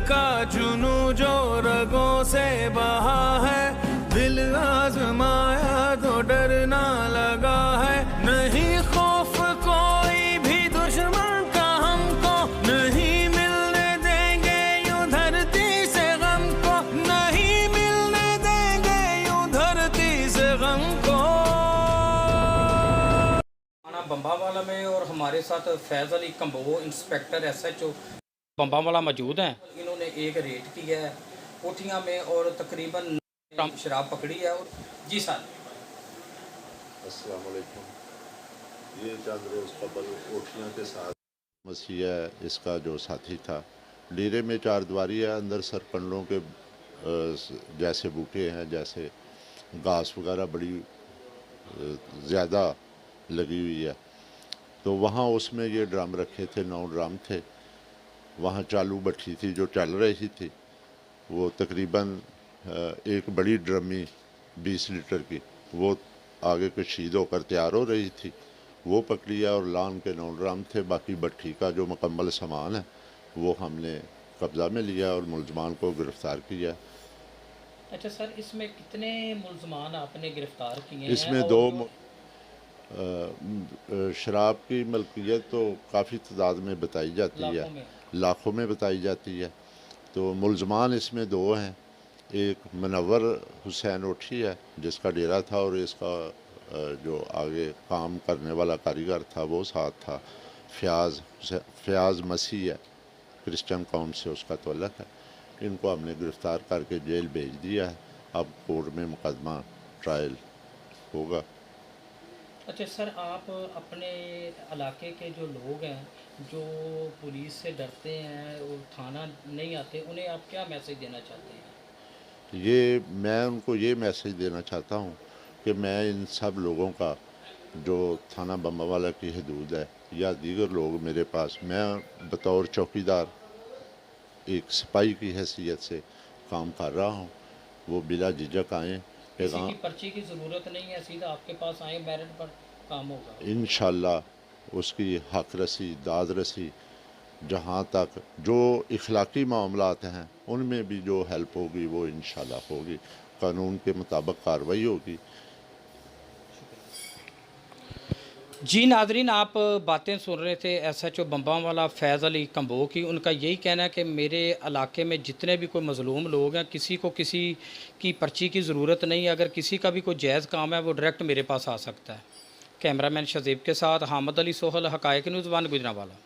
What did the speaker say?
का जुनू जो रगों से बहा है, दिल आजमाया तो डरना लगा है। नहीं खौफ कोई भी दुश्मन का हमको, नहीं मिलने देंगे यूं धरती से गम को, नहीं मिलने देंगे यूं धरती से गम को। बम्बावाला में और हमारे साथ फैज़ अली कंबो इंस्पेक्टर SHO बम्बावाला मौजूद हैं। इन्होंने एक रेड किया है कोठियाँ में और तकरीबन शराब पकड़ी है। और जी सर, अस्सलाम वालेकुम। ये चंद रोज़ कबल कोठियाँ के साथ मसीह इसका जो साथी था, डेरे में चार द्वारी है, अंदर सरकंडों के जैसे बूटे हैं, जैसे घास वगैरह बड़ी ज़्यादा लगी हुई है। तो वहाँ उसमें ये ड्रम रखे थे, 9 ड्रम थे। वहाँ चालू भट्ठी थी जो चल रही थी, वो तकरीबन एक बड़ी ड्रमी 20 लीटर की, वो आगे कशीद होकर तैयार हो रही थी, वो पकड़ी है। और लान के 9 ड्रम थे। बाकी भट्ठी का जो मुकम्मल सामान है वो हमने कब्ज़ा में लिया और मुलजमान को गिरफ़्तार किया। अच्छा सर, इसमें कितने मुलजमान आपने गिरफ्तार किए हैं? इसमें दो शराब की मलकियत तो काफ़ी तादाद में बताई जाती है, लाखों में बताई जाती है। तो मुलजमान इसमें 2 हैं। एक मुनव्वर हुसैन ओठी है जिसका डेरा था, और इसका जो आगे काम करने वाला कारीगर था वो साथ था। फ़याज़ मसीह है, क्रिश्चियन कौम से उसका तवल्लुक़ है। इनको हमने गिरफ़्तार करके जेल भेज दिया है। अब कोर्ट में मुकदमा ट्रायल होगा। अच्छा सर, आप अपने इलाके के जो लोग हैं जो पुलिस से डरते हैं और थाना नहीं आते, उन्हें आप क्या मैसेज देना चाहते हैं? मैं उनको ये मैसेज देना चाहता हूँ कि मैं इन सब लोगों का, जो थाना बम्बावाला की हदूद है या दीगर लोग मेरे पास, मैं बतौर चौकीदार एक सिपाही की हैसियत से काम कर रहा हूँ, वो बिला झिझक आएँ। किसी की पर्ची की ज़रूरत नहीं है, सीधा आपके पास आए, मेरिट पर काम होगा इंशाअल्लाह। उसकी हक रसी, दाद रसी, जहाँ तक जो इखलाकी मामलात हैं उनमें भी जो हेल्प होगी वो इंशाअल्लाह होगी। कानून के मुताबिक कार्रवाई होगी। जी नाजरीन, आप बातें सुन रहे थे SHO बम्बावाला फैज़ अली कंबो की। उनका यही कहना है कि मेरे इलाके में जितने भी कोई मज़लूम लोग हैं, किसी को किसी की पर्ची की ज़रूरत नहीं है। अगर किसी का भी कोई जायज़ काम है वो डायरेक्ट मेरे पास आ सकता है। कैमरामैन शजीब के साथ हामिद अली सोहल, हक़ाइक़ न्यूज़ 1 गुजरांवाला।